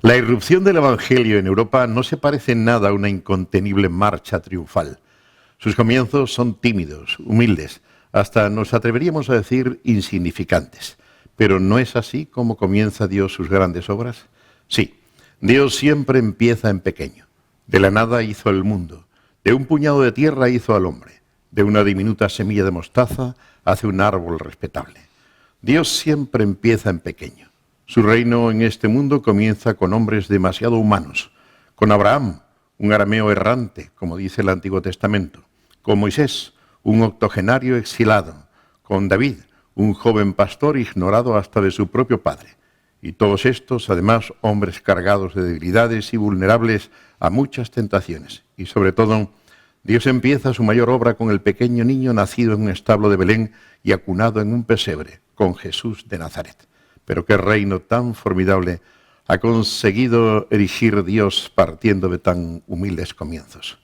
La irrupción del Evangelio en Europa no se parece en nada a una incontenible marcha triunfal. Sus comienzos son tímidos, humildes, hasta nos atreveríamos a decir insignificantes. Pero ¿no es así como comienza Dios sus grandes obras? Sí, Dios siempre empieza en pequeño. De la nada hizo el mundo, de un puñado de tierra hizo al hombre, de una diminuta semilla de mostaza hace un árbol respetable. Dios siempre empieza en pequeño. Su reino en este mundo comienza con hombres demasiado humanos, con Abraham, un arameo errante, como dice el Antiguo Testamento, con Moisés, un octogenario exilado, con David, un joven pastor ignorado hasta de su propio padre. Y todos estos, además, hombres cargados de debilidades y vulnerables a muchas tentaciones. Y sobre todo, Dios empieza su mayor obra con el pequeño niño nacido en un establo de Belén y acunado en un pesebre, con Jesús de Nazaret. Pero qué reino tan formidable ha conseguido erigir Dios partiendo de tan humildes comienzos.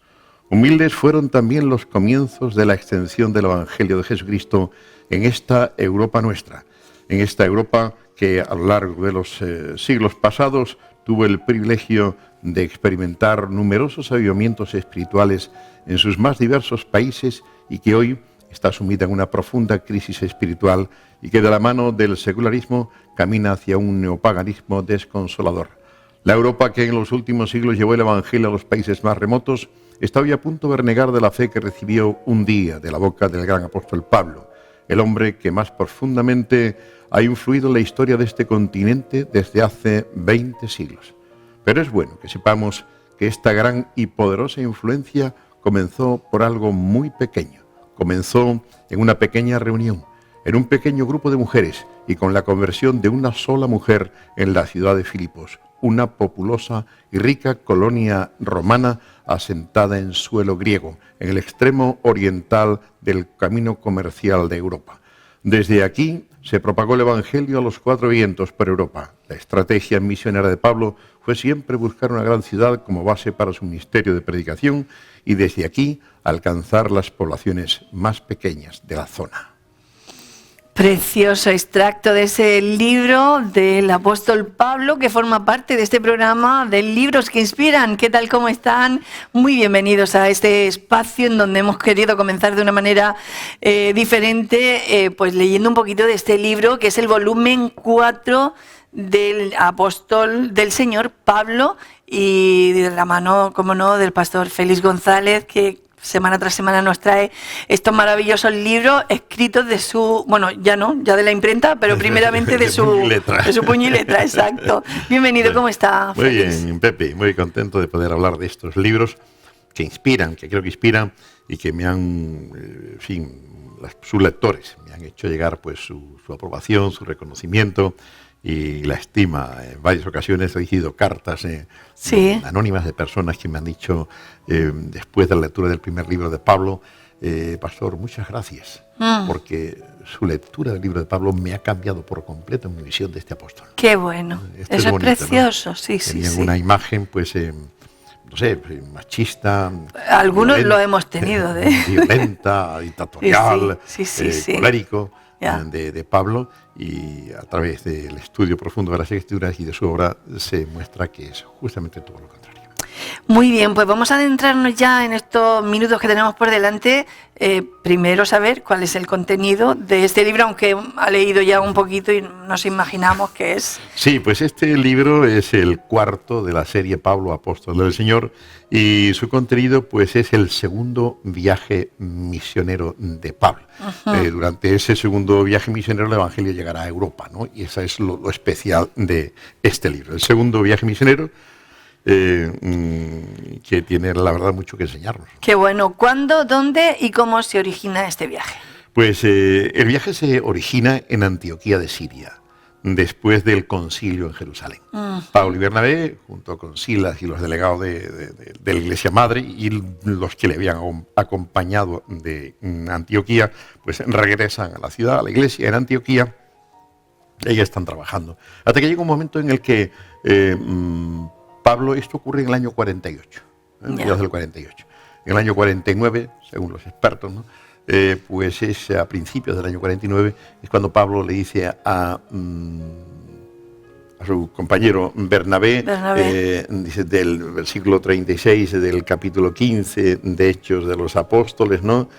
Humildes fueron también los comienzos de la extensión del Evangelio de Jesucristo en esta Europa nuestra, en esta Europa que a lo largo de los siglos pasados tuvo el privilegio de experimentar numerosos avivamientos espirituales en sus más diversos países y que hoy está sumida en una profunda crisis espiritual y que de la mano del secularismo camina hacia un neopaganismo desconsolador. La Europa que en los últimos siglos llevó el Evangelio a los países más remotos está hoy a punto de renegar de la fe que recibió un día de la boca del gran apóstol Pablo, el hombre que más profundamente ha influido en la historia de este continente desde hace 20 siglos. Pero es bueno que sepamos que esta gran y poderosa influencia comenzó por algo muy pequeño. Comenzó en una pequeña reunión, en un pequeño grupo de mujeres y con la conversión de una sola mujer en la ciudad de Filipos, una populosa y rica colonia romana asentada en suelo griego, en el extremo oriental del camino comercial de Europa. Desde aquí se propagó el Evangelio a los cuatro vientos por Europa. La estrategia misionera de Pablo fue siempre buscar una gran ciudad como base para su ministerio de predicación y desde aquí alcanzar las poblaciones más pequeñas de la zona. Precioso extracto de ese libro del apóstol Pablo que forma parte de este programa de Libros que Inspiran. ¿Qué tal? ¿Cómo están? Muy bienvenidos a este espacio en donde hemos querido comenzar de una manera diferente, pues leyendo un poquito de este libro que es el volumen 4 del apóstol del Señor Pablo y de la mano, como no, del pastor Félix González, que semana tras semana nos trae estos maravillosos libros escritos de su, bueno, ya no, ya de la imprenta, pero primeramente de su puño y letra, exacto. Bienvenido, ¿cómo está, Félix? Muy bien, Pepe, muy contento de poder hablar de estos libros que inspiran, que creo que inspiran y que me han, en fin, sus lectores me han hecho llegar pues su aprobación, su reconocimiento y la estima. En varias ocasiones he recibido cartas anónimas de personas que me han dicho, después de la lectura del primer libro de Pablo, pastor, muchas gracias, porque su lectura del libro de Pablo me ha cambiado por completo mi visión de este apóstol. Qué bueno, Esto eso es bonito, precioso, ¿no? Sí, Tenían sí. una imagen, pues, no sé, machista. Algunos lo hemos tenido, violenta, dictatorial, sí. colérico. De Pablo, y a través del estudio profundo de las Escrituras y de su obra se muestra que es justamente todo lo contrario. Muy bien, pues vamos a adentrarnos ya en estos minutos que tenemos por delante. Primero saber cuál es el contenido de este libro, aunque ha leído ya un poquito y nos imaginamos que es. Sí, pues este libro es el cuarto de la serie Pablo, apóstol del Señor, y su contenido pues es el segundo viaje misionero de Pablo. Durante ese segundo viaje misionero el Evangelio llegará a Europa, ¿no? Y eso es lo especial de este libro. El segundo viaje misionero que tiene la verdad mucho que enseñarnos. Qué bueno. ¿Cuándo, dónde y cómo se origina este viaje? Pues el viaje se origina en Antioquía de Siria, después del concilio en Jerusalén. Pablo y Bernabé, junto con Silas y los delegados de la Iglesia Madre y los que le habían acompañado de Antioquía, pues regresan a la ciudad, a la iglesia en Antioquía, y ahí están trabajando. Hasta que llega un momento en el que Pablo, esto ocurre en el año 48, mediados del 48. En el año 49, según los expertos, ¿no? Pues es a principios del año 49, es cuando Pablo le dice a su compañero Bernabé. Dice del versículo 36 del capítulo 15 de Hechos de los Apóstoles, ¿no?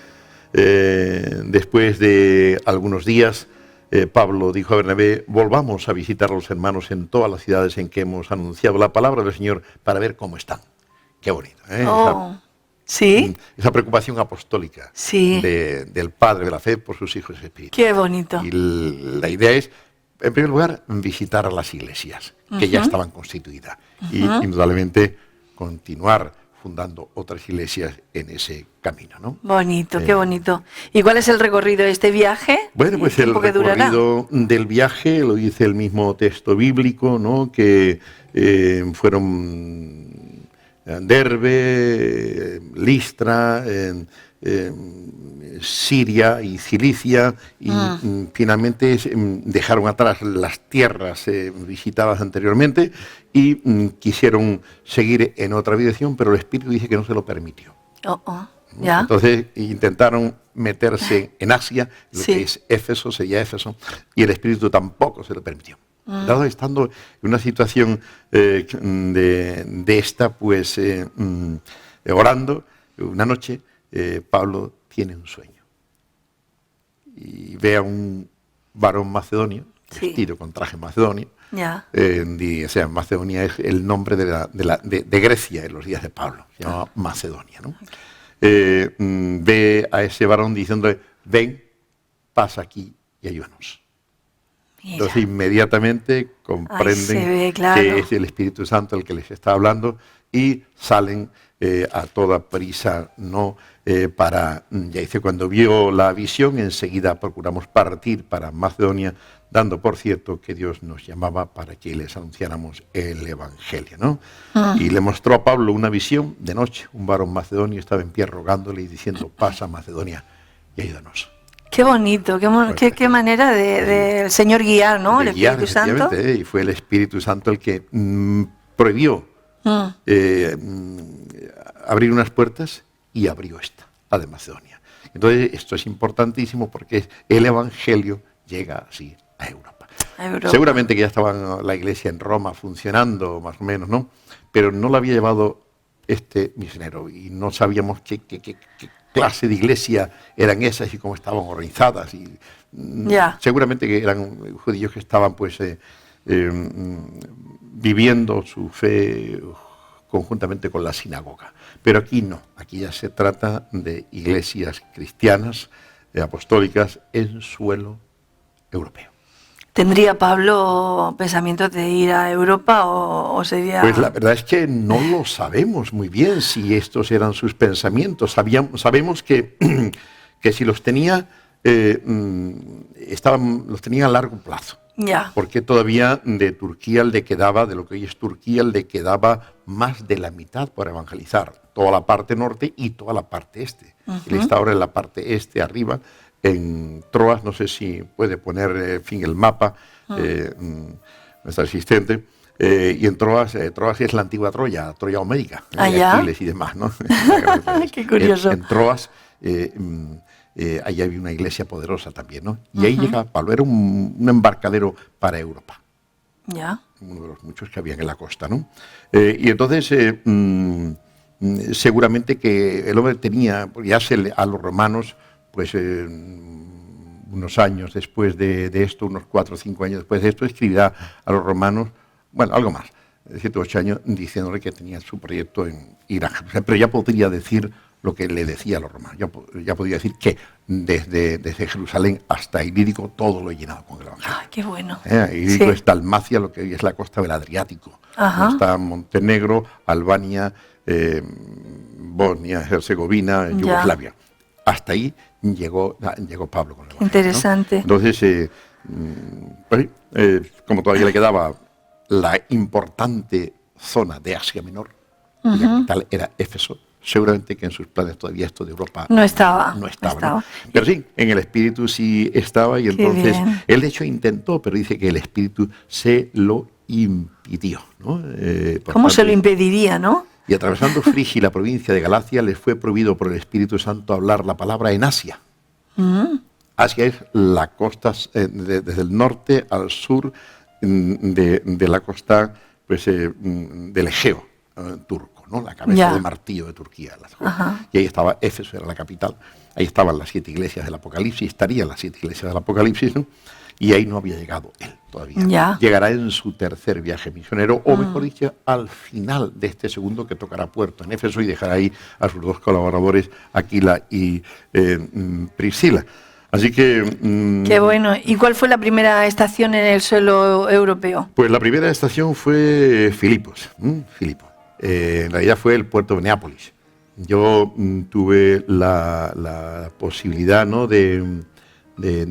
Después de algunos días, Pablo dijo a Bernabé: volvamos a visitar a los hermanos en todas las ciudades en que hemos anunciado la palabra del Señor para ver cómo están. Qué bonito, ¿eh? ¿Sí? Esa preocupación apostólica del Padre de la fe por sus hijos espirituales. Qué bonito. Y la idea es, en primer lugar, visitar a las iglesias que ya estaban constituidas y indudablemente continuar fundando otras iglesias en ese camino, ¿no? Bonito, qué bonito. ¿Y cuál es el recorrido de este viaje? Bueno, pues el recorrido del viaje lo dice el mismo texto bíblico, ¿no? Que fueron Derbe, Listra, Siria y Cilicia, y finalmente dejaron atrás las tierras visitadas anteriormente y quisieron seguir en otra dirección, pero el Espíritu dice que no se lo permitió. ¿Ya? Entonces intentaron meterse en Asia, lo que es Éfeso, sería Éfeso, y el Espíritu tampoco se lo permitió. Estando en una situación de esta, pues orando, una noche Pablo tiene un sueño y ve a un varón macedonio, vestido con traje macedonio. O sea, Macedonia es el nombre de Grecia en los días de Pablo, se llama Macedonia, ¿no? Ve a ese varón diciéndole: ven, pasa aquí y ayúdanos. Entonces inmediatamente comprenden que es el Espíritu Santo el que les está hablando y salen a toda prisa, ¿no? Ya dice, cuando vio la visión, enseguida procuramos partir para Macedonia, dando por cierto que Dios nos llamaba para que les anunciáramos el Evangelio, ¿no? Y le mostró a Pablo una visión de noche. Un varón macedonio estaba en pie rogándole y diciendo: pasa a Macedonia y ayúdanos. Qué bonito, qué manera del Señor guiar, ¿no? El Espíritu Santo. Y fue el Espíritu Santo el que prohibió abrir unas puertas y abrió esta, la de Macedonia. Entonces esto es importantísimo porque el Evangelio llega así a Europa. Seguramente que ya estaba la iglesia en Roma funcionando más o menos, ¿no? Pero no la había llevado este misionero y no sabíamos qué clase de iglesia eran esas y cómo estaban organizadas. Y seguramente que eran judíos que estaban pues viviendo su fe conjuntamente con la sinagoga. Pero aquí no, aquí ya se trata de iglesias cristianas, apostólicas, en suelo europeo. ¿Tendría Pablo pensamientos de ir a Europa o sería...? Pues la verdad es que no lo sabemos muy bien si estos eran sus pensamientos. Sabemos que si los tenía, los tenía a largo plazo. Porque todavía de Turquía le quedaba, de lo que hoy es Turquía, le quedaba más de la mitad por evangelizar. Toda la parte norte y toda la parte este. Él está ahora en la parte este, arriba, en Troas. No sé si puede poner el mapa, nuestro asistente. Y en Troas es la antigua Troya Homérica, Aquiles y demás, ¿no? Qué curioso. En Troas, allá había una iglesia poderosa también, ¿no? Y ahí llega Pablo, era un embarcadero para Europa. Uno de los muchos que habían en la costa, ¿no? Y entonces, seguramente que el hombre tenía, porque ya a los romanos, pues unos años después de esto, unos 4 o 5 años después de esto, escribirá a los romanos, bueno, algo más, 7 o 8 años, diciéndole que tenía su proyecto en Irak. Pero ya podría decir lo que le decía a los romanos. Ya podría decir que desde Jerusalén hasta Ilírico todo lo he llenado con el Evangelio. ¡Qué bueno! Ilírico es Dalmacia, lo que hoy es la costa del Adriático. Está Montenegro, Albania, Bosnia, Herzegovina, Yugoslavia. Hasta ahí llegó Pablo con el Evangelio. Interesante. ¿No? Entonces, como todavía le quedaba la importante zona de Asia Menor, la capital era Éfeso, seguramente que en sus planes todavía esto de Europa no estaba. ¿no? Pero sí, en el Espíritu sí estaba, y entonces él de hecho intentó, pero dice que el Espíritu se lo impidió, ¿no? ¿Cómo se lo impediría, no? Y atravesando Frigia y la provincia de Galacia, les fue prohibido por el Espíritu Santo hablar la palabra en Asia. Asia es la costa desde el norte al sur de la costa pues, del Egeo turco, ¿no? La cabeza de martillo de Turquía. Y ahí estaba Éfeso, era la capital. Ahí estaban las 7 iglesias del Apocalipsis, estarían las 7 iglesias del Apocalipsis, ¿no? Y ahí no había llegado él todavía. Llegará en su tercer viaje misionero, o mejor dicho, al final de este segundo, que tocará puerto en Éfeso y dejará ahí a sus 2 colaboradores, Aquila y Priscila. Así que... Qué bueno. ¿Y cuál fue la primera estación en el suelo europeo? Pues la primera estación fue Filipos. En realidad fue el puerto de Neápolis. Yo tuve la posibilidad, ¿no?, de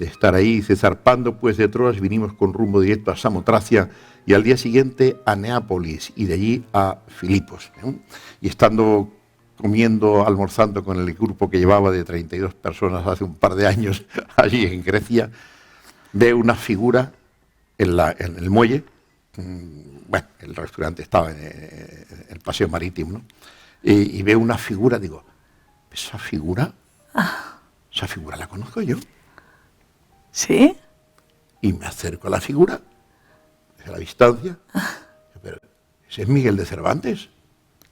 estar ahí, zarpando pues de Troas, vinimos con rumbo directo a Samotracia y al día siguiente a Neápolis y de allí a Filipos. Y estando almorzando con el grupo que llevaba de 32 personas hace un par de años allí en Grecia, veo una figura en el muelle. Bueno, el restaurante estaba en el paseo marítimo, ¿no? Y veo una figura, digo, ¿esa figura la conozco yo? ¿Sí? Y me acerco a la figura, desde la distancia, pero ese es Miguel de Cervantes,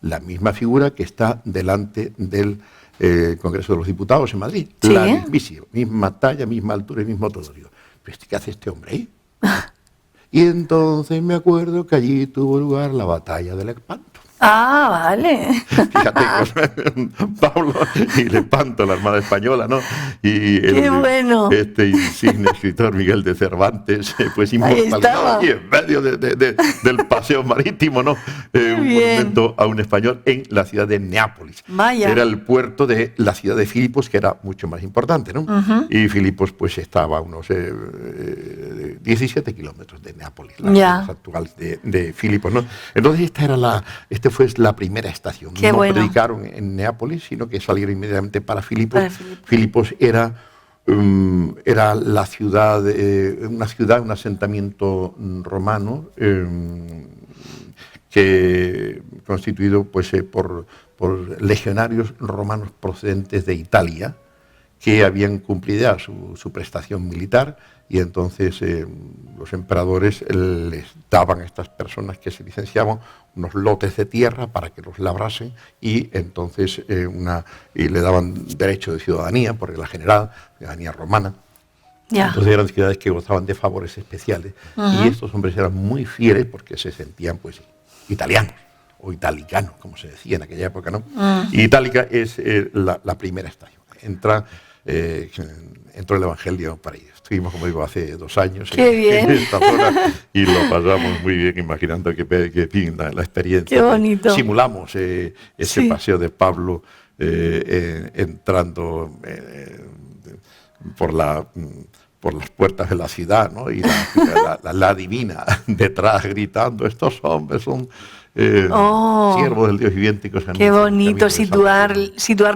la misma figura que está delante del Congreso de los Diputados en Madrid. ¿Sí? La mismísima, misma talla, misma altura y mismo todo. Digo, ¿pero qué hace este hombre ahí? Y entonces me acuerdo que allí tuvo lugar la batalla del Lepanto. Ah, vale. Fíjate, Pablo y Lepanto, la Armada Española, ¿no? Y ¡qué bueno! Este insigne escritor Miguel de Cervantes, pues inmortalizado aquí en medio del paseo marítimo, ¿no? Un monumento a un español en la ciudad de Neápolis. Vaya. Era el puerto de la ciudad de Filipos, que era mucho más importante, ¿no? Y Filipos pues estaba a unos 17 kilómetros de Neápolis, la ciudad actual de Filipos, ¿no? Entonces esta fue la primera estación. Qué no bueno. predicaron en Neápolis, sino que salieron inmediatamente para Filipos. Filipos era la ciudad, un asentamiento romano que constituido pues por legionarios romanos procedentes de Italia, que habían cumplido ya su prestación militar, y entonces los emperadores les daban a estas personas que se licenciaban unos lotes de tierra para que los labrasen, y entonces y le daban derecho de ciudadanía, porque la general, ciudadanía romana. Entonces eran ciudades que gozaban de favores especiales, y estos hombres eran muy fieles porque se sentían pues italianos, o italicanos, como se decía en aquella época, ¿no? Y Itálica es la primera estación. Entró el Evangelio para ellos. Estuvimos, como digo, hace 2 años en esta zona y lo pasamos muy bien, imaginando que pinta la experiencia. Qué bonito. Simulamos ese paseo de Pablo entrando por las puertas de la ciudad, ¿no? Y la divina detrás gritando, estos hombres son siervos del Dios viviente. Qué bonito situar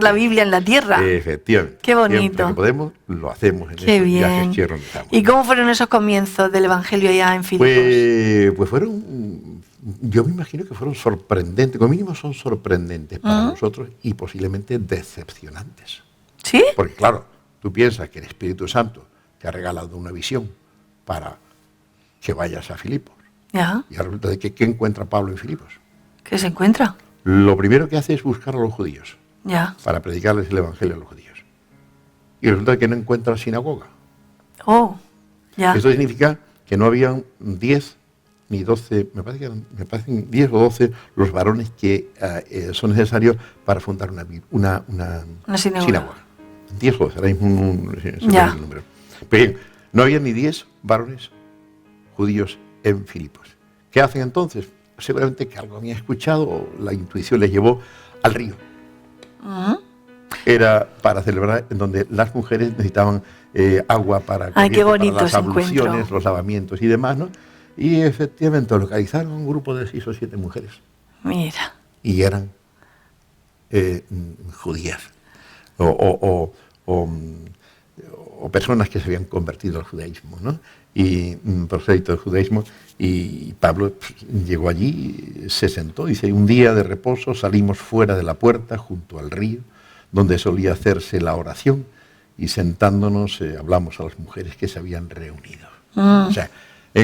la Biblia en la tierra. Efectivamente. Qué bonito. Siempre que podemos, lo hacemos en esos viajes que realizamos. ¿Y cómo fueron esos comienzos del Evangelio allá en Filipos? Pues fueron, yo me imagino que fueron sorprendentes, como mínimo son sorprendentes para nosotros y posiblemente decepcionantes. ¿Sí? Porque claro, tú piensas que el Espíritu Santo te ha regalado una visión para que vayas a Filipos. Y resulta de que ¿qué encuentra Pablo en Filipos? ¿Qué se encuentra? Lo primero que hace es buscar a los judíos para predicarles el Evangelio a los judíos. Y resulta que no encuentra sinagoga. Esto significa que no habían 10 ni 12, me parecen 10 o 12 los varones que son necesarios para fundar una sinagoga. 10 o 12, ahora mismo el número. Pero bien, no había ni 10 varones judíos en Filipos. ¿Qué hacen entonces? Seguramente que algo habían escuchado, o la intuición les llevó al río. Era para celebrar, en donde las mujeres necesitaban agua para las abluciones, los lavamientos y demás, ¿no? Y efectivamente localizaron un grupo de 6 o 7 mujeres. Mira. Y eran judías o personas que se habían convertido al judaísmo, ¿no? Y prosélito del judaísmo, y Pablo llegó allí, se sentó, dice, un día de reposo salimos fuera de la puerta junto al río, donde solía hacerse la oración, y sentándonos hablamos a las mujeres que se habían reunido. O sea,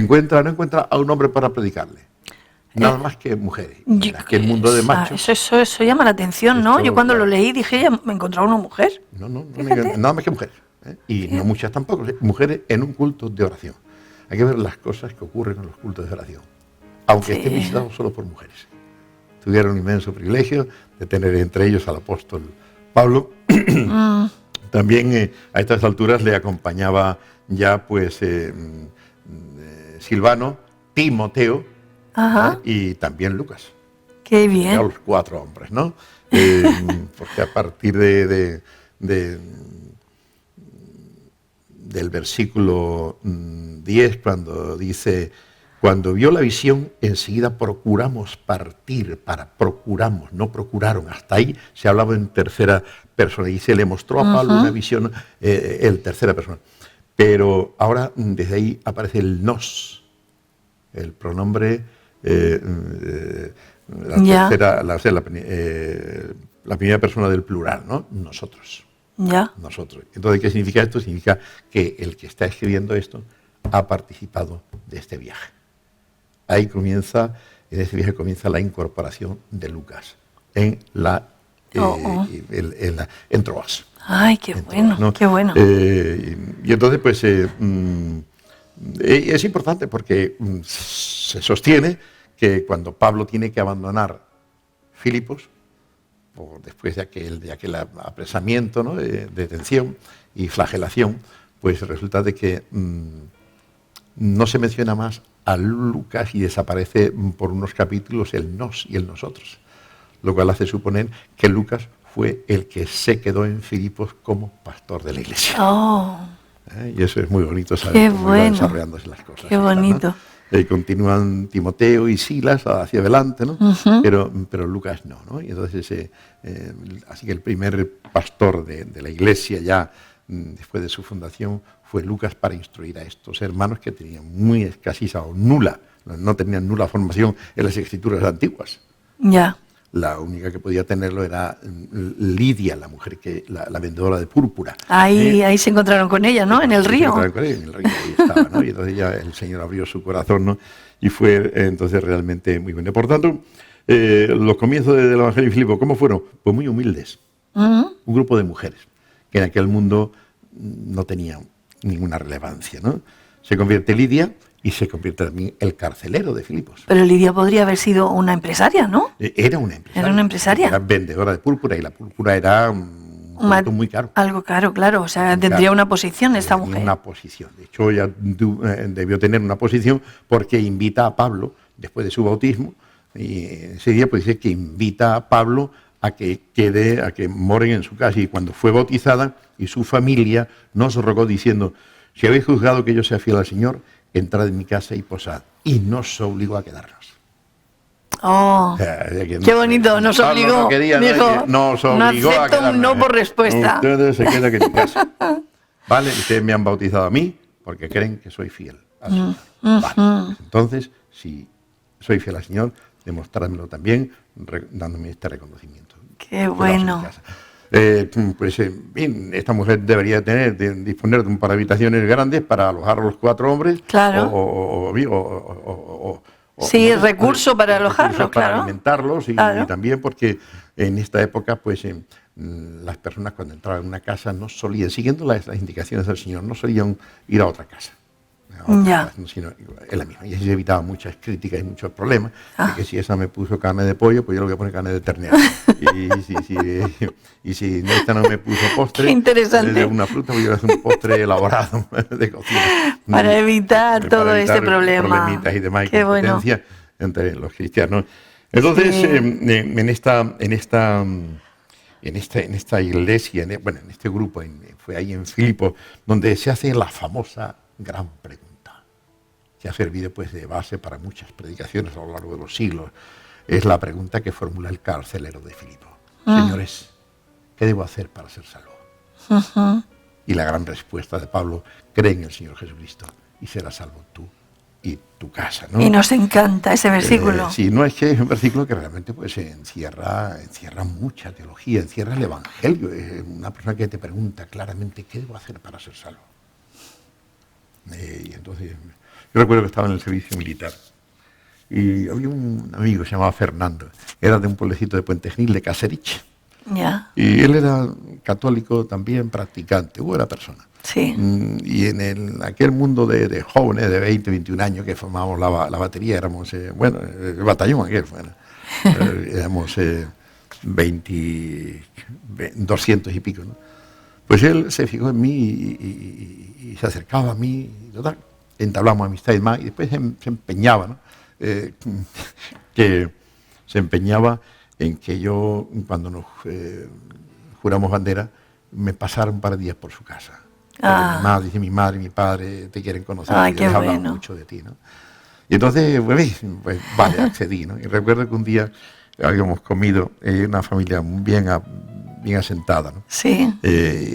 no encuentra a un hombre para predicarle. Nada más que mujeres. En aquel mundo de machos. Eso llama la atención, ¿no? Yo cuando lo leí dije, ya me encontraba una mujer. No, nada más que mujeres. Y no muchas tampoco. Mujeres en un culto de oración. Hay que ver las cosas que ocurren en los cultos de oración. Aunque estén visitados solo por mujeres. Tuvieron un inmenso privilegio de tener entre ellos al apóstol Pablo. También a estas alturas le acompañaba ya pues Silvano, Timoteo, y también Lucas. Qué bien. Ya los 4 hombres, ¿no? Porque a partir del versículo 10, cuando dice, cuando vio la visión, enseguida procuramos partir, procuramos, no procuraron. Hasta ahí se hablaba en tercera persona y se le mostró a Pablo una visión en tercera persona. Pero ahora desde ahí aparece el nos, el pronombre, la primera persona del plural, ¿no? Nosotros. Nosotros. Entonces, ¿qué significa esto? Significa que el que está escribiendo esto ha participado de este viaje. Ahí en este viaje comienza la incorporación de Lucas en Troas. Ay, qué bueno, ¿no? Qué bueno. Y entonces, pues, es importante porque se sostiene que cuando Pablo tiene que abandonar Filipos, después de aquel apresamiento, ¿no? de detención y flagelación, pues resulta de que no se menciona más a Lucas y desaparece por unos capítulos el nos y el nosotros, lo cual hace suponer que Lucas fue el que se quedó en Filipos como pastor de la iglesia. Y eso es muy bonito saber cómo van desarrollándose las cosas. Qué bonito. Continúan Timoteo y Silas hacia adelante, ¿no? Pero Lucas no. Y entonces, así que el primer pastor de la iglesia ya después de su fundación fue Lucas, para instruir a estos hermanos que tenían muy escasisa o nula, no tenían nula formación en las escrituras antiguas. Ya. La única que podía tenerlo era Lidia, la mujer la vendedora de púrpura. Ahí se encontraron con ella, ¿no? En el río. Se encontraron con ella, en el río, ahí estaba, ¿no? Y entonces ya el Señor abrió su corazón, ¿no? Y fue entonces realmente muy bueno. Por tanto, los comienzos del Evangelio de Filipo, ¿cómo fueron? Pues muy humildes. Un grupo de mujeres que en aquel mundo no tenían ninguna relevancia, ¿no? Se convierte Lidia y se convierte también el carcelero de Filipos. Pero Lidia podría haber sido una empresaria, ¿no? Era una empresaria. Era una empresaria. Era vendedora de púrpura y la púrpura era un producto muy caro. Algo caro, claro. O sea, tendría una posición esta mujer. Una posición. De hecho, ella debió tener una posición porque invita a Pablo, después de su bautismo, y ese día pues dice que invita a Pablo a que moren en su casa. Y cuando fue bautizada y su familia nos rogó diciendo, si habéis juzgado que yo sea fiel al Señor, entrad en mi casa y posad. Y nos obligó a quedarnos. Qué bonito, nos obligó. No quería, dijo, nos obligó no acepto un no por respuesta. Ustedes se quedan en mi casa. Vale, ustedes me han bautizado a mí porque creen que soy fiel al Señor. Vale, entonces, si soy fiel al Señor, demostrádmelo también dándome este reconocimiento. Qué bueno. Bien, esta mujer debería disponer de un par de habitaciones grandes para alojar a los 4 hombres. Claro. Sí, recurso para alojarlos, para alimentarlos y también porque en esta época, pues las personas cuando entraban en una casa no solían, siguiendo las indicaciones del Señor, no solían ir a otra casa. Sino en la misma. Y así se evitaba muchas críticas y muchos problemas. De que si esa me puso carne de pollo, pues yo le voy a poner carne de ternera. y si esta no me puso postre, interesante, una fruta, pues yo le hago un postre elaborado de cocina. Para evitar todo este problema. Problemitas y demás. Qué bueno. Entre los cristianos. Entonces, en esta iglesia, en este grupo, fue ahí en Filipos, donde se hace la famosa gran pregunta, que ha servido pues de base para muchas predicaciones a lo largo de los siglos. Es la pregunta que formula el carcelero de Filipos. Señores, ¿qué debo hacer para ser salvo? Y la gran respuesta de Pablo, cree en el Señor Jesucristo y serás salvo tú y tu casa, ¿no? Y nos encanta ese versículo. Sí, no, es que es un versículo que realmente pues encierra mucha teología, encierra el Evangelio. Es una persona que te pregunta claramente, ¿qué debo hacer para ser salvo? Y entonces, Yo recuerdo que estaba en el servicio militar y había un amigo que se llamaba Fernando, era de un pueblecito de Puente Genil, de Caserich. Ya. Y él era católico también, practicante, buena persona. Sí. Y en aquel mundo de jóvenes de 20, 21 años que formábamos la batería, éramos, el batallón aquel, éramos 200 y pico, ¿no? Pues él se fijó en mí y se acercaba a mí, y total, entablamos amistad y más, y después se empeñaba, ¿no? Que se empeñaba en que yo, cuando nos juramos bandera, me pasara un par de días por su casa. Mi madre y mi padre te quieren conocer, y les hablan mucho de ti, ¿no? Y entonces, pues vale, accedí, ¿no? Y recuerdo que un día habíamos comido una familia bien asentada, ¿no? Sí.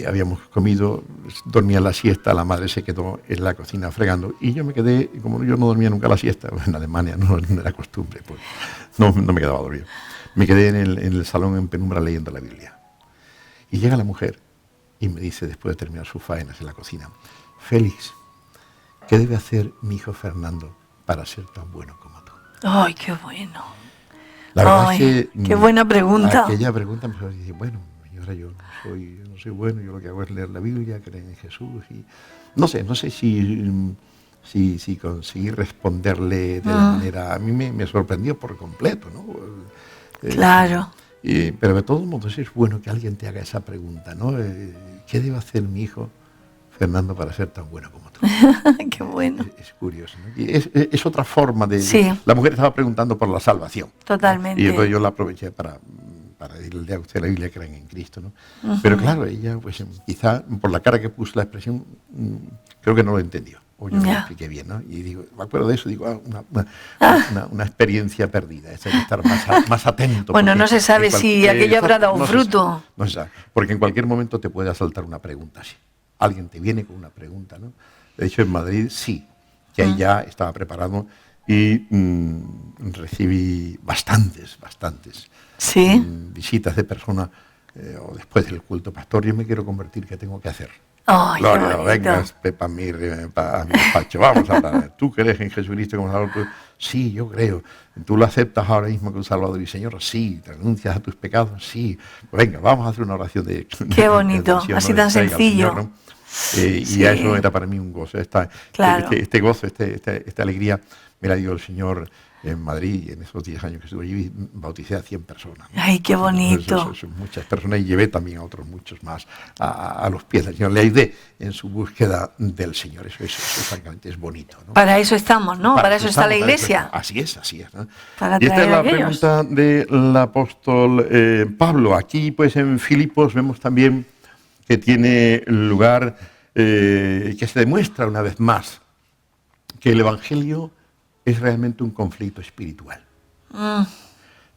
Habíamos comido, dormía la siesta, la madre se quedó en la cocina fregando y yo me quedé, como yo no dormía nunca la siesta, en Alemania no era costumbre, pues no me quedaba dormido. Me quedé en el salón en penumbra leyendo la Biblia. Y llega la mujer y me dice, después de terminar sus faenas en la cocina, Félix, ¿qué debe hacer mi hijo Fernando para ser tan bueno como tú? ¡Ay, qué bueno! La verdad es que... ¡Qué buena pregunta! Aquella pregunta me dice, bueno, señora, yo no soy bueno, yo lo que hago es leer la Biblia, creer en Jesús y... No sé si conseguí responderle de la manera... A mí me sorprendió por completo, ¿no? Claro. Pero de todos modos es bueno que alguien te haga esa pregunta, ¿no? ¿Qué debe hacer mi hijo Fernando para ser tan bueno como tú? Qué bueno. Es curioso, ¿no? Y es otra forma de... Sí. La mujer estaba preguntando por la salvación. Totalmente. Y entonces yo la aproveché para decirle a usted la Biblia, creen en Cristo, ¿no? Pero claro, ella, pues quizá por la cara que puso la expresión, creo que no lo entendió. O yo no lo expliqué bien, ¿no? Y digo, me acuerdo de eso, digo, una experiencia perdida, es hay que estar más atento. Bueno, no se sabe si aquello habrá dado un fruto. No se sabe, porque en cualquier momento te puede asaltar una pregunta así. Alguien te viene con una pregunta, ¿no? De hecho, en Madrid sí, que ahí ya estaba preparado y recibí bastantes ¿sí? Visitas de personas, o después del culto, pastor, yo me quiero convertir, ¿qué tengo que hacer? ¡Ay, Gloria, vengas a mi despacho, vamos a hablar. ¿Tú crees en Jesucristo como Salvador? Sí, yo creo. ¿Tú lo aceptas ahora mismo como Salvador y Señor? Sí. ¿Te renuncias a tus pecados? Sí. Pues venga, vamos a hacer una oración de... Qué bonito, así tan sencillo. Señor, ¿no? Y a eso era para mí un gozo. Claro. Este gozo, esta alegría, me la dio el Señor en Madrid, y en esos 10 años que estuve allí, bauticé a 100 personas, ¿no? ¡Ay, qué bonito! Son muchas personas y llevé también a otros muchos más a los pies del Señor. Le ayudé en su búsqueda del Señor. Eso francamente es bonito, ¿no? Para eso estamos, ¿no? Para eso está la Iglesia. Así es, ¿no? Para y esta es la aquellos. pregunta del apóstol Pablo. Aquí, pues en Filipos, vemos también que tiene lugar, que se demuestra una vez más que el Evangelio es realmente un conflicto espiritual.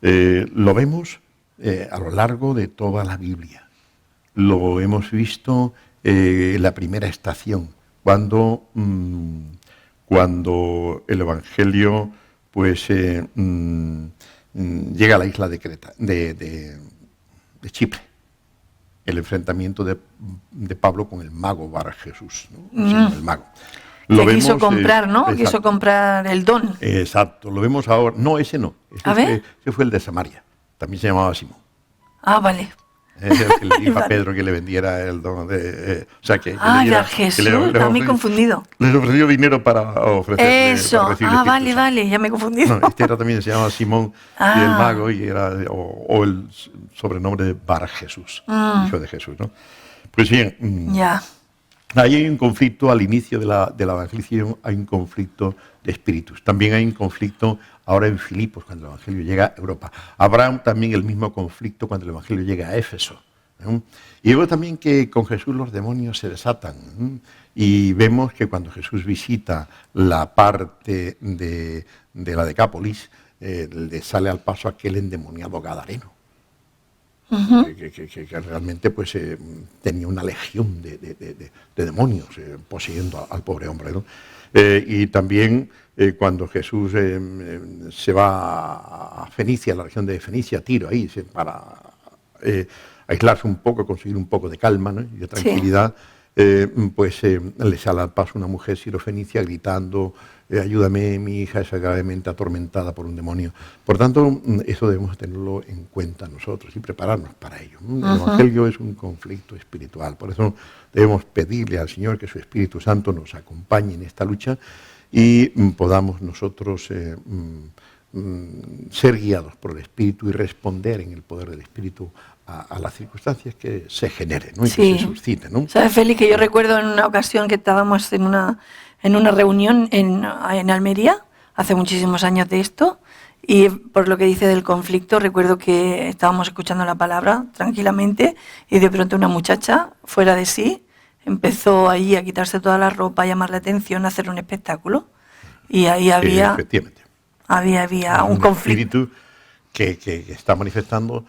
Lo vemos a lo largo de toda la Biblia. Lo hemos visto en la primera estación, cuando el Evangelio pues llega a la isla de Creta, de Chipre. El enfrentamiento de Pablo con el mago Bar Jesús, ¿no? Sí, el mago. Lo que quiso comprar, ¿no? Exacto. Quiso comprar el don. Exacto, lo vemos ahora. No, ese no. Ese fue el de Samaria. También se llamaba Simón. Ah, vale. Es el que le dijo a Pedro que le vendiera el don de... o sea, que era Jesús, también confundido. Les ofreció dinero para ofrecerle... Eso, vale, ya me he confundido. No, este era también, se llamaba Simón, y el mago, y era, o el sobrenombre de Bar Jesús, hijo de Jesús, ¿no? Pues bien... Ya. Ahí hay un conflicto al inicio de la evangelización, hay un conflicto de espíritus. También hay un conflicto ahora en Filipos, cuando el Evangelio llega a Europa. Habrá también el mismo conflicto cuando el Evangelio llega a Éfeso. Y vemos también que con Jesús los demonios se desatan. Y vemos que cuando Jesús visita la parte de la Decápolis, le sale al paso aquel endemoniado gadareno. Que realmente pues tenía una legión de demonios poseyendo al pobre hombre, ¿no? Y también cuando Jesús se va a Fenicia, la región de Fenicia, Tiro, ahí para aislarse un poco, conseguir un poco de calma, ¿no? Y de tranquilidad, pues le sale al paso una mujer sirofenicia gritando ayúdame, mi hija es gravemente atormentada por un demonio. Por tanto, eso debemos tenerlo en cuenta nosotros y prepararnos para ello. El Evangelio es un conflicto espiritual, por eso debemos pedirle al Señor que su Espíritu Santo nos acompañe en esta lucha y podamos nosotros ser guiados por el Espíritu y responder en el poder del Espíritu a las circunstancias que se generen, ¿no? Y que se susciten, ¿no? ¿Sabes, Félix, que yo recuerdo en una ocasión que estábamos en una reunión en Almería, hace muchísimos años de esto, y por lo que dice del conflicto, recuerdo que estábamos escuchando la palabra tranquilamente y de pronto una muchacha, fuera de sí, empezó ahí a quitarse toda la ropa, a llamar la atención, a hacer un espectáculo. Y ahí había un conflicto. Espíritu que está manifestándose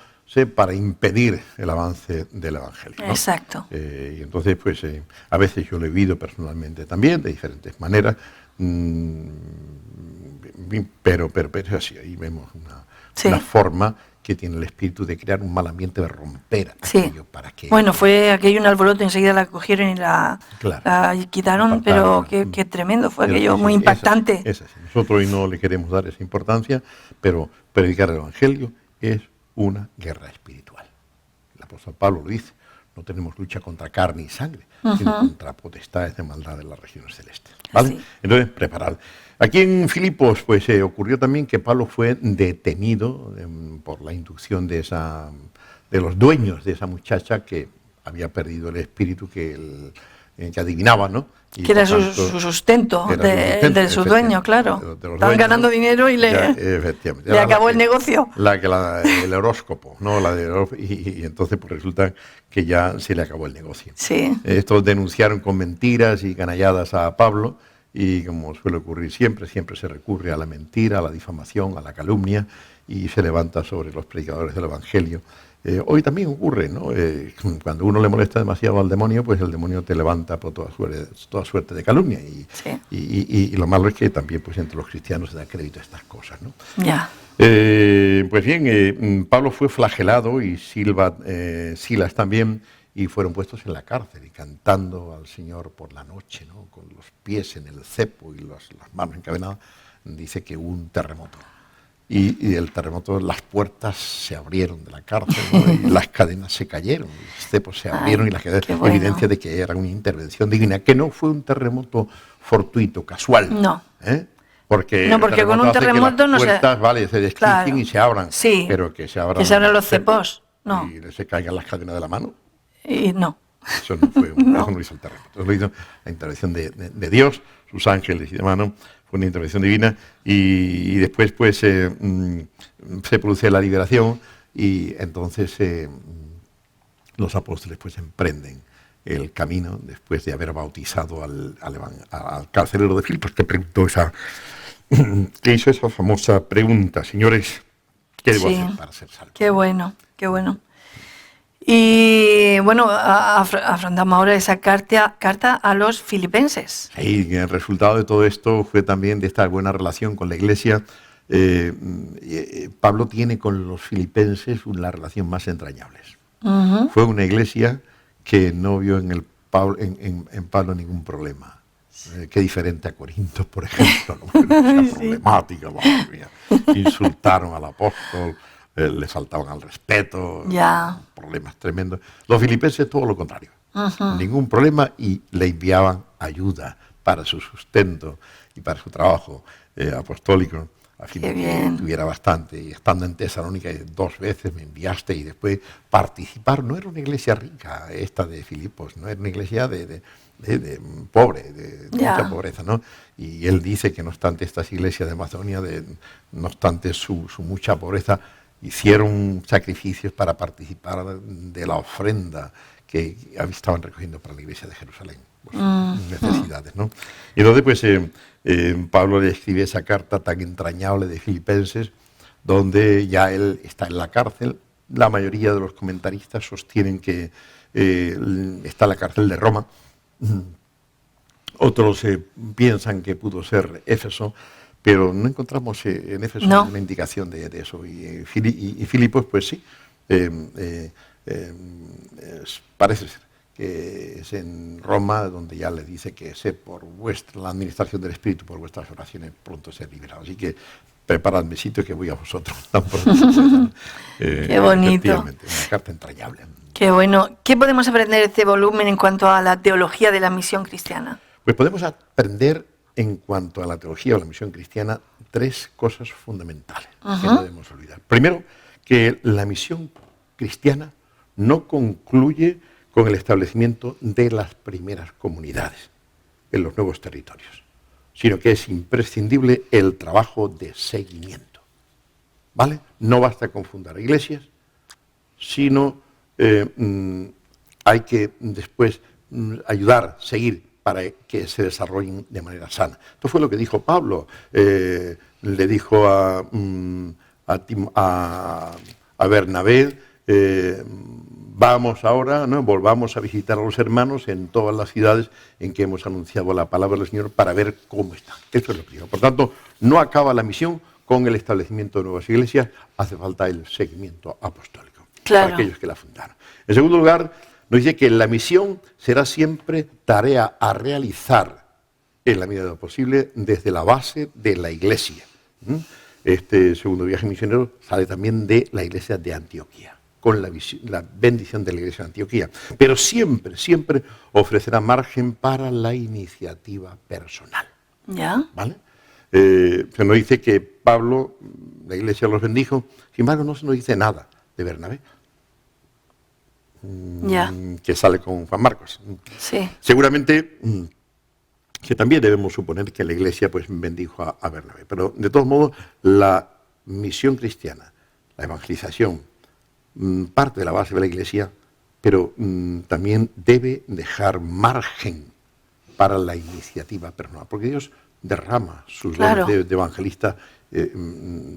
para impedir el avance del Evangelio, ¿no? Exacto. Y entonces, pues, a veces yo lo he vivido personalmente también, de diferentes maneras, pero es así, ahí vemos una forma que tiene el Espíritu de crear un mal ambiente, de romper aquello para que... Bueno, fue aquello un alboroto, enseguida la cogieron y la quitaron, pero qué tremendo, fue aquello muy impactante. Es así. Nosotros hoy no le queremos dar esa importancia, pero predicar el Evangelio es una guerra espiritual. El apóstol Pablo lo dice, no tenemos lucha contra carne y sangre, sino contra potestades de maldad de las regiones celestes. ¿Vale? Sí. Entonces, preparad. Aquí en Filipos, pues ocurrió también que Pablo fue detenido por la inducción de los dueños de esa muchacha que había perdido el espíritu que adivinaba, ¿no? Y que era su sustento, de su dueño, claro. Estaban ganando dinero y le acabó el negocio. El horóscopo, ¿no? Y entonces pues resulta que ya se le acabó el negocio. Sí. Estos denunciaron con mentiras y canalladas a Pablo, y como suele ocurrir siempre se recurre a la mentira, a la difamación, a la calumnia, y se levanta sobre los predicadores del Evangelio. Hoy también ocurre, ¿no? Cuando uno le molesta demasiado al demonio, pues el demonio te levanta por toda suerte de calumnia. Y lo malo es que también pues entre los cristianos se da crédito a estas cosas, ¿no? Ya. Pues bien, Pablo fue flagelado y Silas también, y fueron puestos en la cárcel y cantando al Señor por la noche, ¿no? Con los pies en el cepo y las manos encadenadas, dice que hubo un terremoto. Y el terremoto, las puertas se abrieron de la cárcel, ¿no? Y las cadenas se cayeron, los cepos se abrieron y las cadenas, bueno. Evidencia de que era una intervención divina, que no fue un terremoto fortuito, casual. No. Porque con un terremoto no se... Las puertas, se desquicien y se abran, sí, pero que se abran los cepos, no. Y se caigan las cadenas de la mano. Y no. Eso no fue eso no lo hizo el terremoto, eso lo hizo la intervención de Dios, sus ángeles y demás, ¿no? Fue una intervención divina y después pues se produce la liberación y entonces los apóstoles pues emprenden el camino después de haber bautizado al carcelero de Filipos, que hizo esa famosa pregunta: señores, ¿qué debo hacer para ser salvo? Qué bueno, qué bueno. Y bueno, afrontamos ahora esa carta a los filipenses. Y el resultado de todo esto fue también de esta buena relación con la Iglesia. Pablo tiene con los filipenses una relación más entrañable. Fue una iglesia que no vio en Pablo ningún problema. Qué diferente a Corinto, por ejemplo, ¿no? Problemática, madre mía. Insultaron al apóstol, le faltaban al respeto, problemas tremendos. Los filipenses todo lo contrario, ningún problema, y le enviaban ayuda para su sustento y para su trabajo apostólico, a fin de que tuviera bastante. Y estando en Tesalónica 2 veces me enviaste, y después participar. No era una iglesia rica esta de Filipos, no era una iglesia de pobre, de mucha pobreza, ¿no? Y él dice que no obstante estas iglesias de Macedonia, no obstante su mucha pobreza, hicieron sacrificios para participar de la ofrenda que estaban recogiendo para la iglesia de Jerusalén, pues, necesidades, ¿no? Y entonces pues Pablo le escribe esa carta tan entrañable de Filipenses, donde ya él está en la cárcel. La mayoría de los comentaristas sostienen que está en la cárcel de Roma. Otros piensan que pudo ser Éfeso, pero no encontramos en Éfeso una indicación de eso. Y Filipos, pues sí, parece ser que es en Roma, donde ya le dice que sé por la administración del Espíritu, por vuestras oraciones, pronto ser liberado. Así que preparadme sitio que voy a vosotros tan pronto. Qué bonito. Efectivamente, una carta entrañable. Qué bueno. ¿Qué podemos aprender de este volumen en cuanto a la teología de la misión cristiana? Pues podemos aprender en cuanto a la teología o la misión cristiana 3 cosas fundamentales que no debemos olvidar. Primero, que la misión cristiana no concluye con el establecimiento de las primeras comunidades en los nuevos territorios, sino que es imprescindible el trabajo de seguimiento. ¿Vale? No basta con fundar iglesias, sino hay que después ayudar, seguir para que se desarrollen de manera sana. Esto fue lo que dijo Pablo. Le dijo a Bernabé, vamos ahora, ¿no? Volvamos a visitar a los hermanos en todas las ciudades en que hemos anunciado la palabra del Señor para ver cómo están. Esto es lo primero. Por tanto, no acaba la misión con el establecimiento de nuevas iglesias, hace falta el seguimiento apostólico para aquellos que la fundaron. En segundo lugar, nos dice que la misión será siempre tarea a realizar en la medida de lo posible desde la base de la iglesia. Este segundo viaje misionero sale también de la iglesia de Antioquía, con la bendición de la iglesia de Antioquía. Pero siempre, siempre ofrecerá margen para la iniciativa personal. ¿Ya? ¿Vale? Se nos dice que Pablo, la iglesia los bendijo, sin embargo no se nos dice nada de Bernabé. Que sale con Juan Marcos. Sí. Seguramente que también debemos suponer que la Iglesia pues bendijo a Bernabé, pero de todos modos la misión cristiana, la evangelización, parte de la base de la Iglesia, pero también debe dejar margen para la iniciativa personal, porque Dios derrama sus dones de evangelista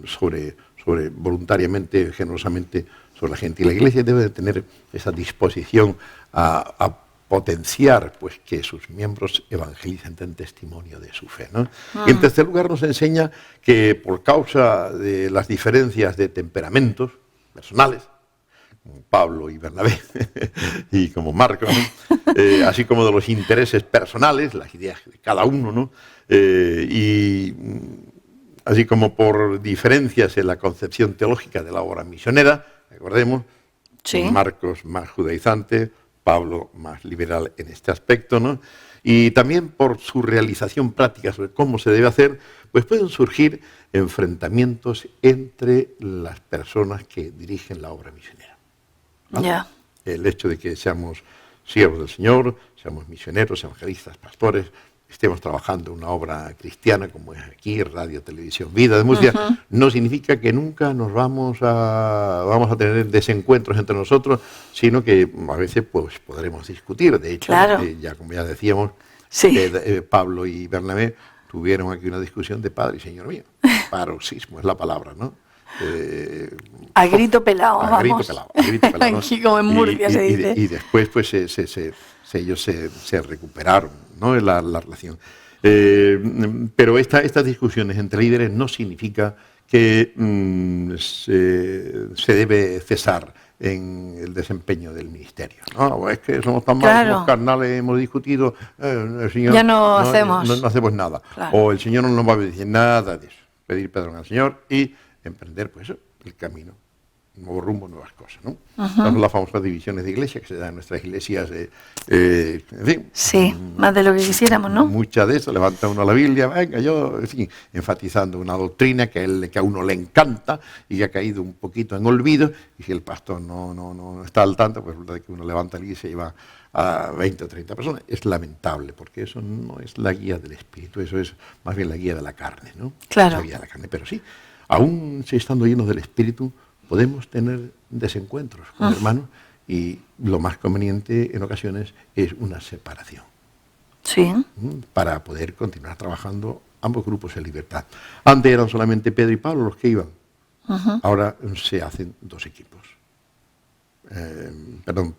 sobre voluntariamente, generosamente sobre la gente. Y la Iglesia debe de tener esa disposición a potenciar pues, que sus miembros evangelicen, den testimonio de su fe, ¿no? Y en tercer lugar nos enseña que por causa de las diferencias de temperamentos personales, como Pablo y Bernabé, y como Marcos, ¿no? Así como de los intereses personales, las ideas de cada uno, ¿no? Y así como por diferencias en la concepción teológica de la obra misionera, recordemos, Marcos más judaizante, Pablo más liberal en este aspecto, ¿no? Y también por su realización práctica sobre cómo se debe hacer, pues pueden surgir enfrentamientos entre las personas que dirigen la obra misionera, ¿vale? Ya. El hecho de que seamos siervos del Señor, seamos misioneros, evangelistas, pastores, estemos trabajando en una obra cristiana como es aquí, radio, televisión, vida de música, no significa que nunca nos vamos a tener desencuentros entre nosotros, sino que a veces pues podremos discutir. De hecho, ya como ya decíamos, Pablo y Bernabé tuvieron aquí una discusión de Padre y Señor mío. Paroxismo es la palabra, ¿no? A grito pelado, a grito pelado, ¿no? Aquí como en Murcia se dice. Y después pues ellos se recuperaron, ¿no? La relación. Pero estas discusiones entre líderes no significa que se debe cesar en el desempeño del ministerio. No, es que somos tan malos, somos carnales, hemos discutido, el Señor, ya no hacemos nada. O el Señor no nos va a decir nada de eso. Pedir perdón al Señor y emprender pues el camino, nuevo rumbo, nuevas cosas, ¿no? Son las famosas divisiones de iglesia que se dan en nuestras iglesias, en fin. Sí, más de lo que quisiéramos, ¿no? Muchas de esas, levanta uno la Biblia, venga, yo, en fin, enfatizando una doctrina que a uno le encanta y ha caído un poquito en olvido, y si el pastor no está al tanto, pues resulta que uno levanta la iglesia y va a 20 o 30 personas. Es lamentable, porque eso no es la guía del Espíritu, eso es más bien la guía de la carne, ¿no? Claro. La guía de la carne, pero sí, aún si estando llenos del Espíritu, podemos tener desencuentros con hermanos y lo más conveniente en ocasiones es una separación. Sí. Para poder continuar trabajando ambos grupos en libertad. Antes eran solamente Pedro y Pablo los que iban. Ahora se hacen dos equipos.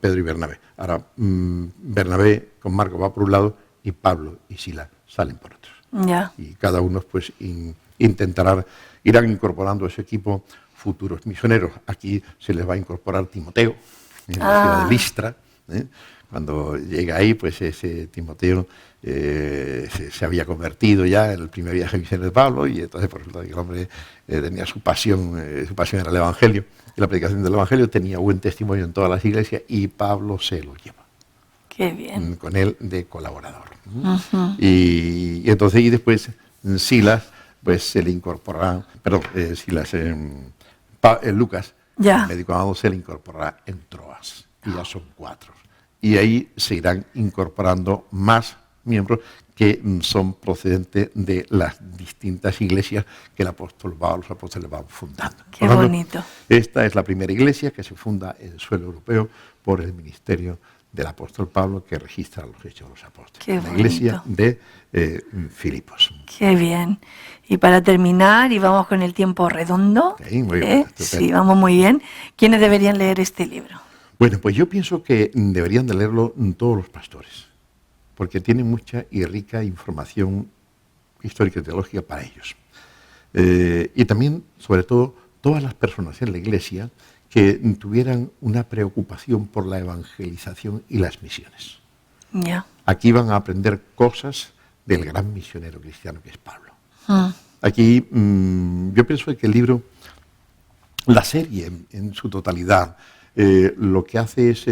Pedro y Bernabé. Ahora Bernabé con Marcos va por un lado y Pablo y Silas salen por otros. Ya. Y cada uno pues irán incorporando a ese equipo futuros misioneros. Aquí se les va a incorporar Timoteo, en la ciudad de Listra, Cuando llega ahí, pues ese Timoteo se había convertido ya en el primer viaje misionero de Pablo, y entonces por resulta que el hombre tenía su pasión era el Evangelio, y la predicación del Evangelio, tenía buen testimonio en todas las iglesias, y Pablo se lo lleva. Qué bien. Con él de colaborador. Y entonces, y después Silas, pues se le incorporará, Lucas, Ya. el médico amado, se le incorporará en Troas, y ya son 4. Y ahí se irán incorporando más miembros que son procedentes de las distintas iglesias que los apóstoles van fundando. Qué bonito. Esta es la primera iglesia que se funda en el suelo europeo por el ministerio del apóstol Pablo, que registra los hechos de los apóstoles. Qué la iglesia de Filipos. Qué bien. Y para terminar, y vamos con el tiempo redondo. Sí, muy bien, sí, vamos muy bien. ¿Quiénes deberían leer este libro? Bueno, pues yo pienso que deberían de leerlo todos los pastores, porque tiene mucha y rica información histórica y teológica para ellos. Y también, sobre todo, todas las personas en la iglesia que tuvieran una preocupación por la evangelización y las misiones. Ya. Aquí van a aprender cosas del gran misionero cristiano que es Pablo. Aquí yo pienso que el libro, la serie en su totalidad, lo que hace es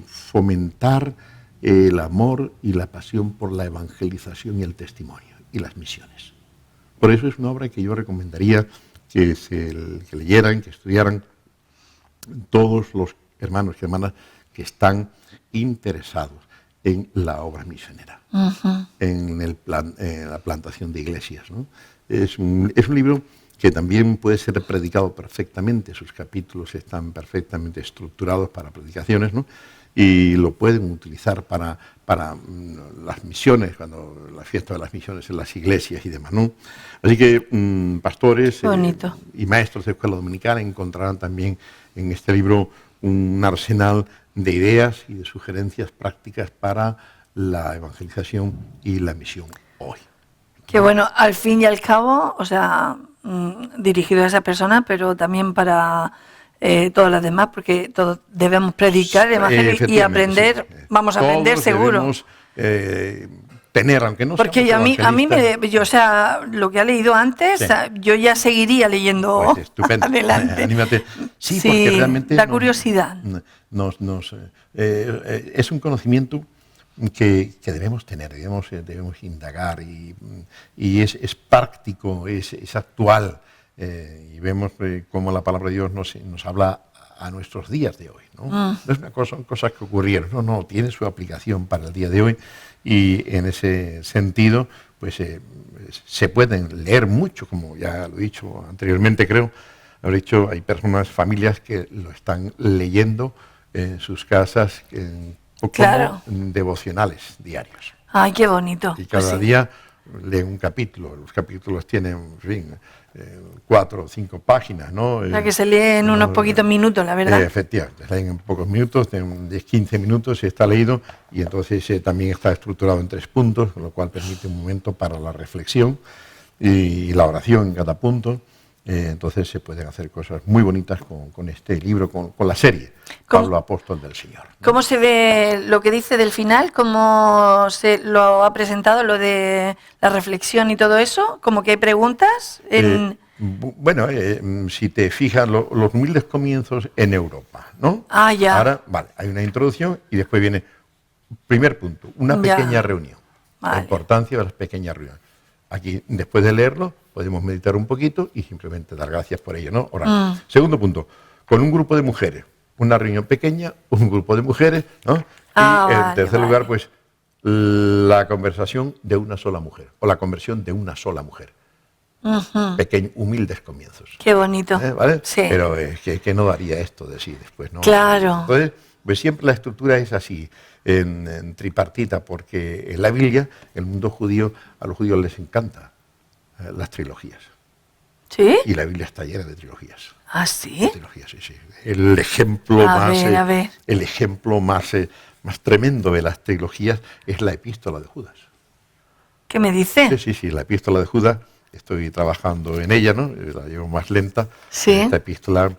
fomentar el amor y la pasión por la evangelización y el testimonio y las misiones. Por eso es una obra que yo recomendaría que leyeran, que estudiaran todos los hermanos y hermanas que están interesados en la obra misionera, en la plantación de iglesias, ¿no? Es un libro que también puede ser predicado perfectamente, sus capítulos están perfectamente estructurados para predicaciones, ¿no? Y lo pueden utilizar para las misiones, cuando la fiesta de las misiones en las iglesias y demás, ¿no? Así que pastores y maestros de escuela dominical encontrarán también en este libro un arsenal de ideas y de sugerencias prácticas para la evangelización y la misión hoy. Qué bueno, al fin y al cabo, o sea, dirigido a esa persona, pero también para todas las demás, porque todos debemos predicar el evangelio y aprender, sí. Vamos a aprender seguro. Tener, aunque no porque a mí o sea, lo que ha leído antes, sí. Yo ya seguiría leyendo pues estupendo. Adelante. Anímate. Sí, porque realmente la curiosidad. Es un conocimiento que debemos tener, debemos indagar y es práctico, es actual. Y vemos cómo la palabra de Dios nos habla a nuestros días de hoy, ¿no? No es una cosa, son cosas que ocurrieron, no, tiene su aplicación para el día de hoy, y en ese sentido, pues se pueden leer mucho, como ya lo he dicho anteriormente, creo, hay personas, familias que lo están leyendo en sus casas como claro. devocionales diarios. Ay, qué bonito. Y cada día leen un capítulo, los capítulos tienen, en fin, 4 o 5 páginas, ¿no? O sea, que se lee en unos poquitos minutos, la verdad. Efectivamente, se leen en pocos minutos, en 10-15 minutos está leído, y entonces también está estructurado en 3 puntos, con lo cual permite un momento para la reflexión y la oración en cada punto. Entonces se pueden hacer cosas muy bonitas con este libro, con la serie, Pablo Apóstol del Señor, ¿no? ¿Cómo se ve lo que dice del final? ¿Cómo se lo ha presentado, lo de la reflexión y todo eso? ¿Cómo que hay preguntas? Bueno, si te fijas, los humildes comienzos en Europa, ¿no? Ah, ya. Ahora, vale, hay una introducción y después viene, primer punto, una pequeña reunión. Vale. La importancia de las pequeñas reuniones. Aquí, después de leerlo, podemos meditar un poquito y simplemente dar gracias por ello, ¿no? Orar. Segundo punto, con un grupo de mujeres, una reunión pequeña, un grupo de mujeres, ¿no? Y en tercer lugar, pues, la conversación de una sola mujer, o la conversión de una sola mujer. Pequeños, humildes comienzos. Qué bonito. ¿Vale? Sí. Pero que no daría esto de sí después, ¿no? Claro. Entonces, pues siempre la estructura es así, en tripartita, porque en la Biblia, el mundo judío, a los judíos les encanta las trilogías. ¿Sí? Y la Biblia está llena de trilogías. ¿Ah, sí? Trilogías, sí. El ejemplo el ejemplo más tremendo de las trilogías es la epístola de Judas. ¿Qué me dice? Sí, la epístola de Judas, estoy trabajando en ella, ¿no? La llevo más lenta. Sí. Esta epístola,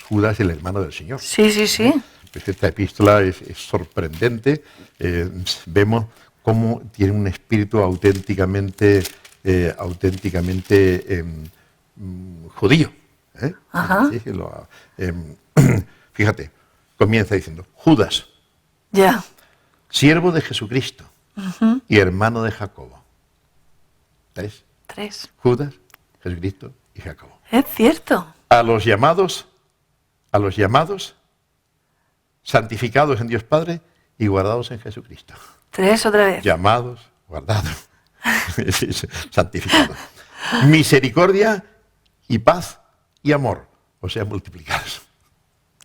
Judas, el hermano del Señor. Sí. pues esta epístola es sorprendente. Vemos cómo tiene un espíritu auténticamente judío. Ajá. Sí, fíjate, comienza diciendo, Judas, Ya. siervo de Jesucristo y hermano de Jacobo. ¿Ves? 3. Judas, Jesucristo y Jacobo. Es cierto. A los llamados, santificados en Dios Padre y guardados en Jesucristo. 3 otra vez. Llamados, guardados, santificados. Misericordia y paz y amor, o sea, multiplicados.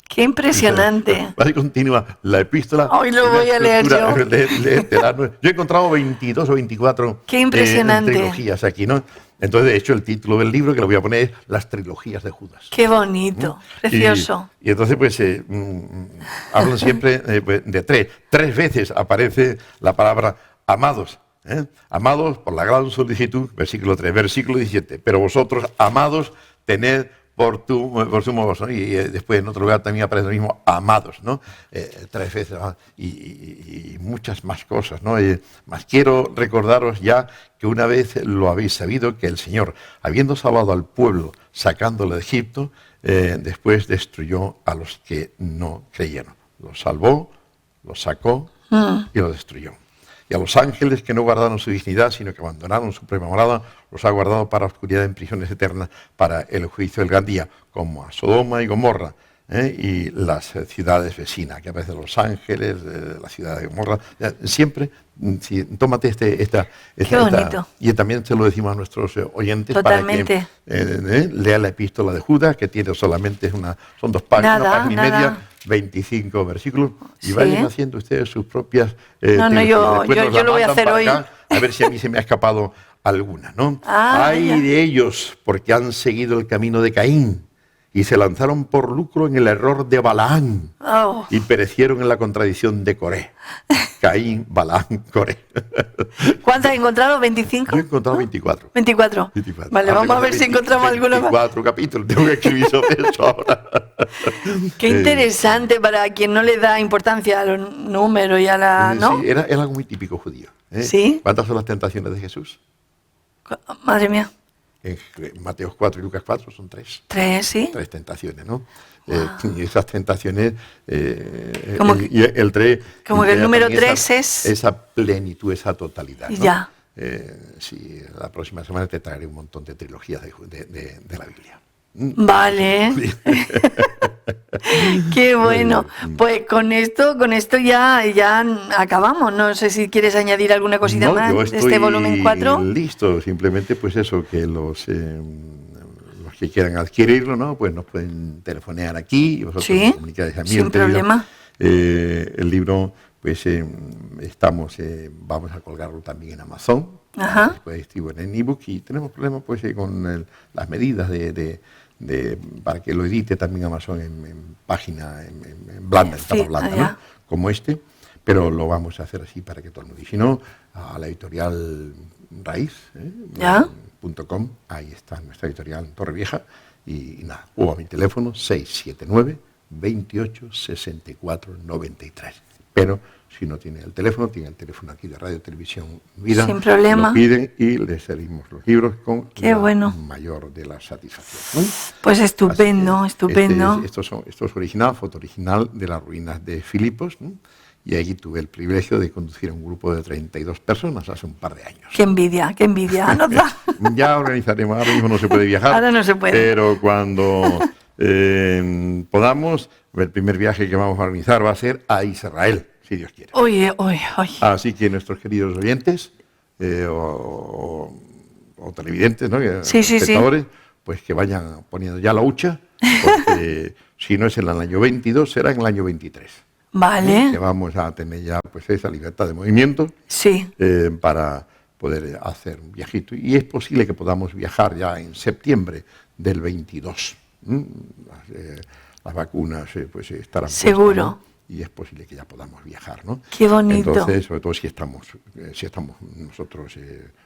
Qué impresionante. Ahí continúa la epístola. Hoy lo voy a leer yo. Yo he encontrado 22 o 24 Qué impresionante. trilogías aquí, ¿no? Entonces, de hecho, el título del libro que lo voy a poner es Las trilogías de Judas. Qué bonito, precioso. Y entonces, pues, hablan siempre pues, de tres. 3 veces aparece la palabra amados. Amados por la gran solicitud, versículo 3, versículo 17. Pero vosotros, amados, tened por su modo, ¿no? Y después en otro lugar también aparece lo mismo, amados, ¿no? 3 veces, ¿no? Y muchas más cosas, ¿no? Más quiero recordaros ya que una vez lo habéis sabido, que el Señor, habiendo salvado al pueblo, sacándolo de Egipto, después destruyó a los que no creyeron. Los salvó, los sacó y los destruyó. Y a los ángeles que no guardaron su dignidad, sino que abandonaron su suprema morada, los ha guardado para oscuridad en prisiones eternas, para el juicio del gran día, como a Sodoma y Gomorra, y las ciudades vecinas, que aparecen los ángeles, la ciudad de Gomorra. Siempre, tómate esta. Qué bonito. Y también se lo decimos a nuestros oyentes. Totalmente. Para que lea la epístola de Judas, que tiene solamente son 2 páginas, una página y media. 25 versículos, y vayan haciendo ustedes sus propias yo lo voy a hacer hoy. A ver si a mí se me ha escapado alguna, ¿no? Ay de ellos, porque han seguido el camino de Caín y se lanzaron por lucro en el error de Balaán y perecieron en la contradicción de Coré. Caín, Balaán, Coré. ¿Cuántas has encontrado? ¿25? Yo he encontrado 24. 24. Vale, vamos a ver si encontramos alguno más. 24 capítulos, tengo que escribir sobre eso ahora. Qué interesante para quien no le da importancia a los números y a la... ¿no? Sí, era algo muy típico judío. ¿Sí? ¿Cuántas son las tentaciones de Jesús? Madre mía. En Mateo 4 y Lucas 4 son 3. 3, sí. 3 tentaciones, ¿no? Y esas tentaciones, y el 3... Como que el número 3 es... Esa plenitud, esa totalidad, ¿no? Ya. Sí, la próxima semana te traeré un montón de trilogías de la Biblia. Vale. Qué bueno. Pues con esto ya acabamos. No sé si quieres añadir alguna cosita más de este volumen 4. Listo, simplemente pues eso, que los que quieran adquirirlo, ¿no? Pues nos pueden telefonear aquí y vosotros nos comunicáis a mí. Sin problema. El libro, pues vamos a colgarlo también en Amazon. Ajá. Después distribuir en ebook y tenemos problemas pues con las medidas para que lo edite también Amazon en página en blanda, en tapa blanda, ¿no? Como este, pero lo vamos a hacer así para que todo el mundo. Y si no, a la editorial Raíz.com, ahí está nuestra editorial en Torrevieja, y nada, o a mi teléfono 679 28 64 93. Pero si no tiene el teléfono, tiene el teléfono aquí de Radio Televisión Vida. Sin problema. Lo piden y les servimos los libros con mayor de la satisfacción, ¿no? Pues estupendo, estupendo. Esto es original, foto original de las ruinas de Filipos, ¿no? Y allí tuve el privilegio de conducir a un grupo de 32 personas hace un par de años. Qué envidia nos da. Ya organizaremos, ahora mismo no se puede viajar. Ahora no se puede. Pero cuando podamos, el primer viaje que vamos a organizar va a ser a Israel, si Dios quiere. Oye. Así que nuestros queridos oyentes o televidentes, ¿no? Espectadores, pues que vayan poniendo ya la hucha, porque si no es en el año 22, será en el año 23. Vale. Que vamos a tener ya pues esa libertad de movimiento para poder hacer un viajito. Y es posible que podamos viajar ya en septiembre del 22. Las vacunas pues estarán seguro. Puestas, ¿no? y es posible que ya podamos viajar, ¿no? Qué bonito. Entonces, sobre todo si estamos nosotros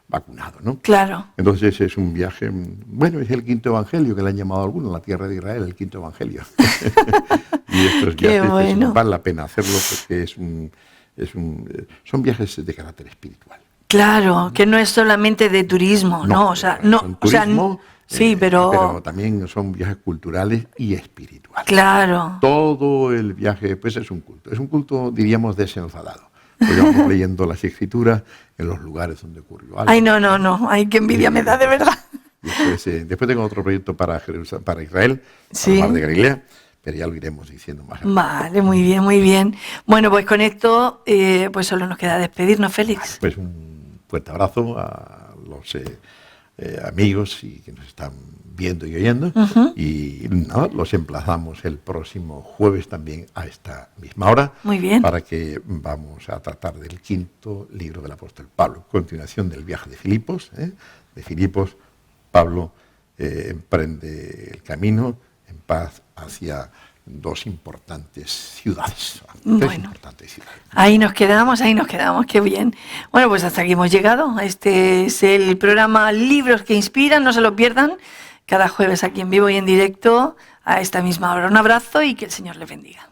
vacunados, ¿no? Claro. Entonces es un viaje, bueno, es el quinto evangelio que le han llamado a algunos, la tierra de Israel, el quinto evangelio. Y estos Qué viajes bueno. vale la pena hacerlo porque son viajes de carácter espiritual. Claro, que no es solamente de turismo, ¿no? O sea, no, son turismo, sí, pero también son viajes culturales y espirituales. claro. Todo el viaje, pues es un culto, diríamos, desenfadado. Pues vamos leyendo las escrituras en los lugares donde ocurrió algo. Ay, no, ay, qué envidia me da, de verdad. Después tengo otro proyecto para Israel, Sí. para el Mar de Galilea, pero ya lo iremos diciendo más adelante. Vale, muy bien, muy bien. Bueno, pues con esto, pues solo nos queda despedirnos, Félix. Pues un fuerte abrazo a los amigos y que nos están viendo y oyendo. Y nada, los emplazamos el próximo jueves también a esta misma hora. Muy bien. Para que vamos a tratar del quinto libro del apóstol Pablo. Continuación del viaje de Filipos. De Filipos, Pablo emprende el camino en paz hacia dos importantes ciudades. Tres importantes ciudades. Ahí nos quedamos, qué bien. Bueno, pues hasta aquí hemos llegado. Este es el programa Libros que Inspiran, no se lo pierdan. Cada jueves aquí en vivo y en directo a esta misma hora. Un abrazo y que el Señor les bendiga.